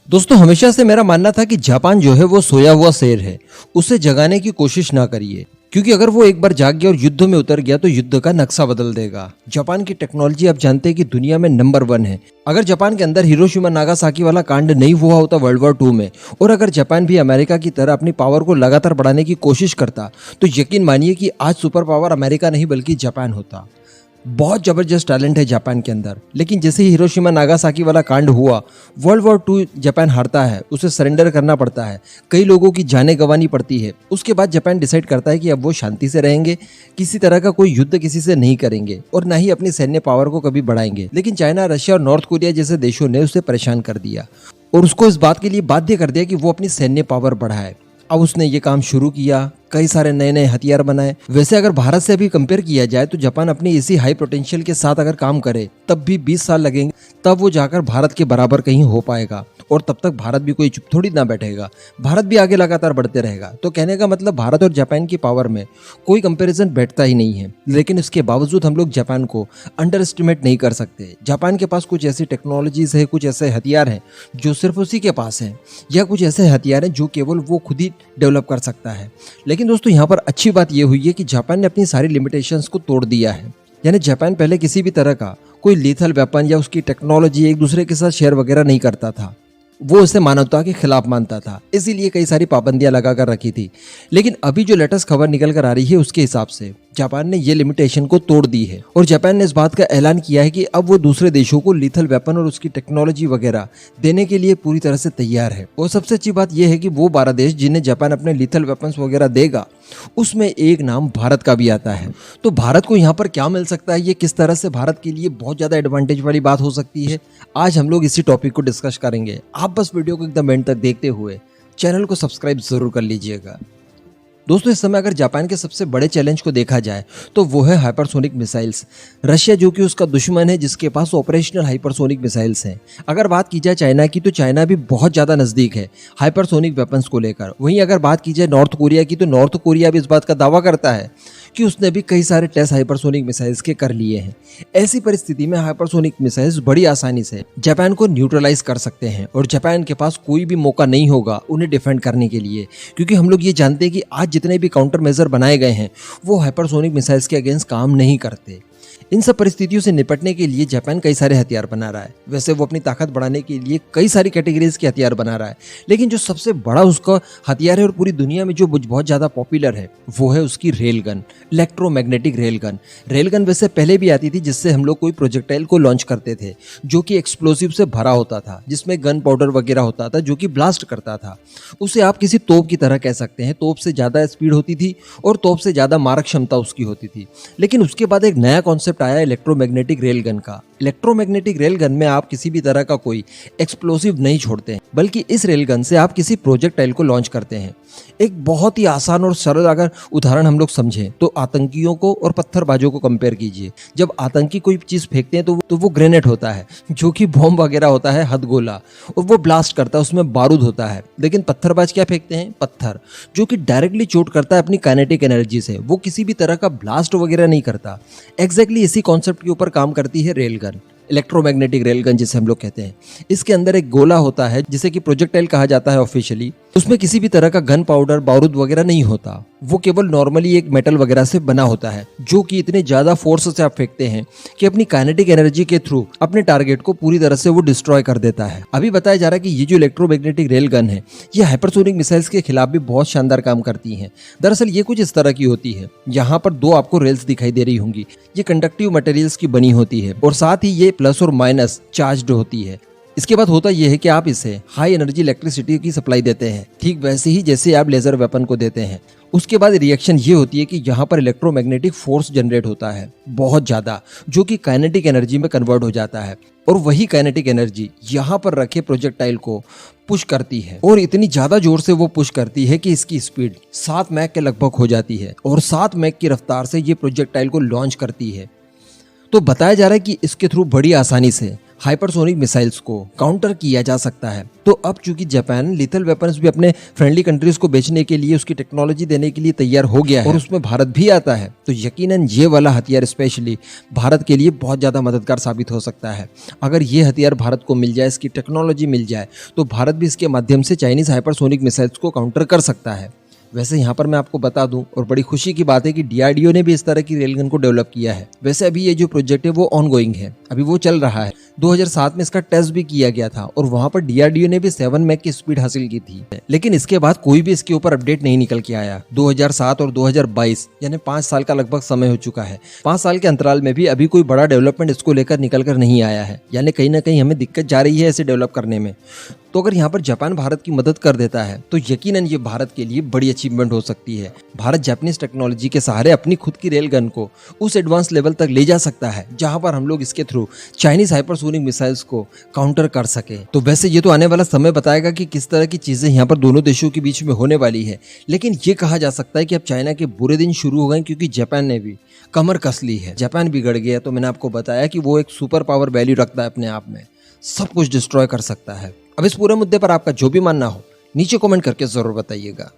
दोस्तों हमेशा से मेरा मानना था कि जापान जो है वो सोया हुआ शेर है। उसे जगाने की कोशिश ना करिए, क्योंकि अगर वो एक बार जाग गया और युद्ध में उतर गया तो युद्ध का नक्शा बदल देगा। जापान की टेक्नोलॉजी आप जानते हैं कि दुनिया में नंबर 1 है। अगर जापान के अंदर हिरोशिमा नागासाकी वाला कांड नहीं हुआ होता वर्ल्ड वॉर 2 में, और अगर जापान भी अमेरिका की तरह अपनी पावर को लगातार बढ़ाने की कोशिश करता, तो यकीन मानिए कि आज सुपर पावर अमेरिका नहीं बल्कि जापान होता। बहुत जबरदस्त टैलेंट है जापान के अंदर, लेकिन जैसे ही हिरोशिमा नागासाकी वाला कांड हुआ, वर्ल्ड वॉर 2 जापान हारता है, उसे सरेंडर करना पड़ता है, कई लोगों की जानें गंवानी पड़ती है। उसके बाद जापान डिसाइड करता है कि अब वो शांति से रहेंगे, किसी तरह का कोई युद्ध किसी से नहीं करेंगे और ना ही अपनी सैन्य पावर को कभी बढ़ाएंगे। लेकिन चाइना, रशिया और नॉर्थ कोरिया जैसे देशों ने उसे परेशान कर दिया और उसको इस बात के लिए बाध्य कर दिया कि वो अपनी सैन्य पावर बढ़ाए। अब उसने ये काम शुरू किया, कई सारे नए नए हथियार बनाए। वैसे अगर भारत से अभी कंपेयर किया जाए तो जापान अपनी इसी हाई पोटेंशियल के साथ अगर काम करे तब भी 20 साल लगेंगे, तब वो जाकर भारत के बराबर कहीं हो पाएगा। और तब तक भारत भी कोई चुप थोड़ी ना बैठेगा, भारत भी आगे लगातार बढ़ते रहेगा। तो कहने का मतलब भारत और जापान की पावर में कोई कंपैरिजन बैठता ही नहीं है। लेकिन इसके बावजूद हम लोग जापान को अंडर एस्टिमेट नहीं कर सकते। जापान के पास कुछ ऐसी टेक्नोलॉजीज है, कुछ ऐसे हथियार हैं जो सिर्फ उसी के पास हैं, या कुछ ऐसे हथियार हैं जो केवल वो खुद ही डेवलप कर सकता है। लेकिन दोस्तों यहाँ पर अच्छी बात यह हुई है कि जापान ने अपनी सारी लिमिटेशंस को तोड़ दिया है। यानी जापान पहले किसी भी तरह का कोई लीथल वेपन या उसकी टेक्नोलॉजी एक दूसरे के साथ शेयर वगैरह नहीं करता था। वो उसे मानवता के खिलाफ मानता था, इसीलिए कई सारी पाबंदियां लगा कर रखी थी। लेकिन अभी जो लेटेस्ट खबर निकल कर आ रही है उसके हिसाब से जापान ने ये लिमिटेशन को तोड़ दी है और जापान ने इस बात का ऐलान किया है कि अब वो दूसरे देशों को लीथल वेपन और उसकी टेक्नोलॉजी वगैरह देने के लिए पूरी तरह से तैयार है। और सबसे अच्छी बात यह है कि वो 12 देश जिन्हें जापान अपने लीथल वेपन्स वगैरह देगा, उसमें एक नाम भारत का भी आता है। तो भारत को यहाँ पर क्या मिल सकता है, ये किस तरह से भारत के लिए बहुत ज्यादा एडवांटेज वाली बात हो सकती है, आज हम लोग इसी टॉपिक को डिस्कस करेंगे। आप बस वीडियो को एकदम एंड तक देखते हुए चैनल को सब्सक्राइब जरूर कर लीजिएगा। दोस्तों इस समय अगर जापान के सबसे बड़े चैलेंज को देखा जाए तो वो है हाइपरसोनिक मिसाइल्स। रशिया जो कि उसका दुश्मन है, जिसके पास ऑपरेशनल हाइपरसोनिक मिसाइल्स हैं। अगर बात की जाए चाइना की, तो चाइना भी बहुत ज़्यादा नज़दीक है हाइपरसोनिक वेपन्स को लेकर। वहीं अगर बात की जाए नॉर्थ कोरिया की, तो नॉर्थ कोरिया भी इस बात का दावा करता है कि उसने भी कई सारे टेस्ट हाइपरसोनिक मिसाइल्स के कर लिए हैं। ऐसी परिस्थिति में हाइपरसोनिक मिसाइल्स बड़ी आसानी से जापान को न्यूट्रलाइज कर सकते हैं और जापान के पास कोई भी मौका नहीं होगा उन्हें डिफेंड करने के लिए, क्योंकि हम लोग ये जानते हैं कि आज जितने भी काउंटर मेजर बनाए गए हैं वो हाइपरसोनिक मिसाइल्स के अगेंस्ट काम नहीं करते। इन सब परिस्थितियों से निपटने के लिए जापान कई सारे हथियार बना रहा है। वैसे वो अपनी ताकत बढ़ाने के लिए कई सारी कैटेगरीज के हथियार बना रहा है, लेकिन जो सबसे बड़ा उसका हथियार है और पूरी दुनिया में जो बहुत ज़्यादा पॉपुलर है वो है उसकी rail gun, electromagnetic rail gun. Rail gun वैसे पहले भी आती थी, जिससे हम लोग कोई प्रोजेक्टाइल को लॉन्च करते थे जो कि एक्सप्लोसिव से भरा होता था, जिसमें गन पाउडर वगैरह होता था जो कि ब्लास्ट करता था। उसे आप किसी तोप की तरह कह सकते हैं। तोप से ज़्यादा स्पीड होती थी और तोप से ज़्यादा मारक क्षमता उसकी होती थी। लेकिन उसके बाद एक नया कॉन्सेप्ट आया इलेक्ट्रोमैग्नेटिक रेल गन का। इलेक्ट्रोमैग्नेटिक रेल गन में आप किसी भी तरह का कोई एक्सप्लोसिव नहीं छोड़ते हैं, बल्कि इस रेल गन से आप किसी प्रोजेक्टाइल को लॉन्च करते हैं। एक बहुत ही आसान और सरल अगर उदाहरण हम लोग समझें तो आतंकियों को और पत्थरबाजों को कंपेयर कीजिए। जब आतंकी कोई चीज फेंकते हैं तो वो ग्रेनेड होता है, जो कि बॉम्ब वगैरह होता है, हथगोला, और वो ब्लास्ट करता है, उसमें बारूद होता है। लेकिन पत्थरबाज क्या फेंकते हैं? पत्थर, जो कि डायरेक्टली चोट करता है अपनी काइनेटिक एनर्जी से। वो किसी भी तरह का ब्लास्ट वगैरह नहीं करता। एग्जैक्टली इसी कॉन्सेप्ट के ऊपर काम करती है rail gun, electromagnetic rail gun जिसे हम लोग कहते हैं। इसके अंदर एक गोला होता है जिसे कि प्रोजेक्टाइल कहा जाता है ऑफिशियली। उसमें किसी भी तरह का गन पाउडर, बारूद वगैरह नहीं होता। वो केवल नॉर्मली एक मेटल वगैरह से बना होता है, जो कि इतने ज्यादा फोर्स से आप फेंकते हैं कि अपनी काइनेटिक एनर्जी के थ्रू अपने टारगेट को पूरी तरह से वो डिस्ट्रॉय कर देता है। अभी बताया जा रहा है कि ये जो इलेक्ट्रोमैग्नेटिक रेल गन है, ये हाइपरसोनिक मिसाइल्स के खिलाफ भी बहुत शानदार काम करती है। दरअसल ये कुछ इस तरह की होती है, यहाँ पर 2 आपको रेल्स दिखाई दे रही होंगी। ये कंडक्टिव मटेरियल्स की बनी होती है और साथ ही ये प्लस और माइनस चार्ज्ड होती है। इसके बाद होता यह है कि आप इसे हाई एनर्जी इलेक्ट्रिसिटी की सप्लाई देते हैं, ठीक वैसे ही जैसे आप लेजर वेपन को देते हैं। उसके बाद रिएक्शन ये होती है कि यहाँ पर इलेक्ट्रोमैग्नेटिक फोर्स जनरेट होता है बहुत ज़्यादा, जो कि काइनेटिक एनर्जी में कन्वर्ट हो जाता है और वही काइनेटिक एनर्जी यहाँ पर रखे प्रोजेक्टाइल को पुश करती है और इतनी ज़्यादा जोर से वो पुश करती है कि इसकी स्पीड 7 मैक के लगभग हो जाती है और 7 मैक की रफ्तार से ये प्रोजेक्टाइल को लॉन्च करती है। तो बताया जा रहा है कि इसके थ्रू बड़ी आसानी से हाइपरसोनिक मिसाइल्स को काउंटर किया जा सकता है। तो अब चूंकि जापान लिथल वेपन्स भी अपने फ्रेंडली कंट्रीज को बेचने के लिए, उसकी टेक्नोलॉजी देने के लिए तैयार हो गया है और उसमें भारत भी आता है, तो यकीनन ये वाला हथियार स्पेशली भारत के लिए बहुत ज़्यादा मददगार साबित हो सकता है। अगर ये हथियार भारत को मिल जाए, इसकी टेक्नोलॉजी मिल जाए, तो भारत भी इसके माध्यम से चाइनीज हाइपरसोनिक मिसाइल्स को काउंटर कर सकता है। वैसे यहाँ पर मैं आपको बता दूं, और बड़ी खुशी की बात है कि डीआरडीओ ने भी इस तरह की रेलगन को डेवलप किया है। वैसे अभी ये जो प्रोजेक्ट है वो ऑनगोइंग है, अभी वो चल रहा है। 2007 में इसका टेस्ट भी किया गया था और वहां पर डीआरडीओ ने भी 7 मैक की स्पीड हासिल की थी, लेकिन इसके बाद कोई भी इसके ऊपर अपडेट नहीं निकल के आया। 2007 और 2022 यानी 5 साल का लगभग समय हो चुका है। 5 साल के अंतराल में भी अभी कोई बड़ा डेवलपमेंट इसको लेकर निकल कर नहीं आया है, यानी कहीं ना कहीं हमें दिक्कत जा रही है इसे डेवलप करने में। तो अगर यहाँ पर जापान भारत की मदद कर देता है तो यकीनन ये भारत के लिए बड़ी अचीवमेंट हो सकती है। भारत जापानीज टेक्नोलॉजी के सहारे अपनी खुद की रेल गन को उस एडवांस लेवल तक ले जा सकता है जहां पर हम लोग इसके थ्रू चाइनीज हाइपरसोनिक मिसाइल्स को काउंटर कर सके। तो वैसे ये तो आने वाला समय बताएगा कि किस तरह की चीजें यहाँ पर दोनों देशों के बीच में होने वाली है, लेकिन ये कहा जा सकता है कि अब चाइना के बुरे दिन शुरू हो गए, क्योंकि जापान ने भी कमर कस ली है। जापान बिगड़ गया तो मैंने आपको बताया कि वो एक सुपर पावर वैल्यू रखता है अपने आप में, सब कुछ डिस्ट्रॉय कर सकता है। अब इस पूरे मुद्दे पर आपका जो भी मानना हो नीचे कमेंट करके जरूर बताइएगा।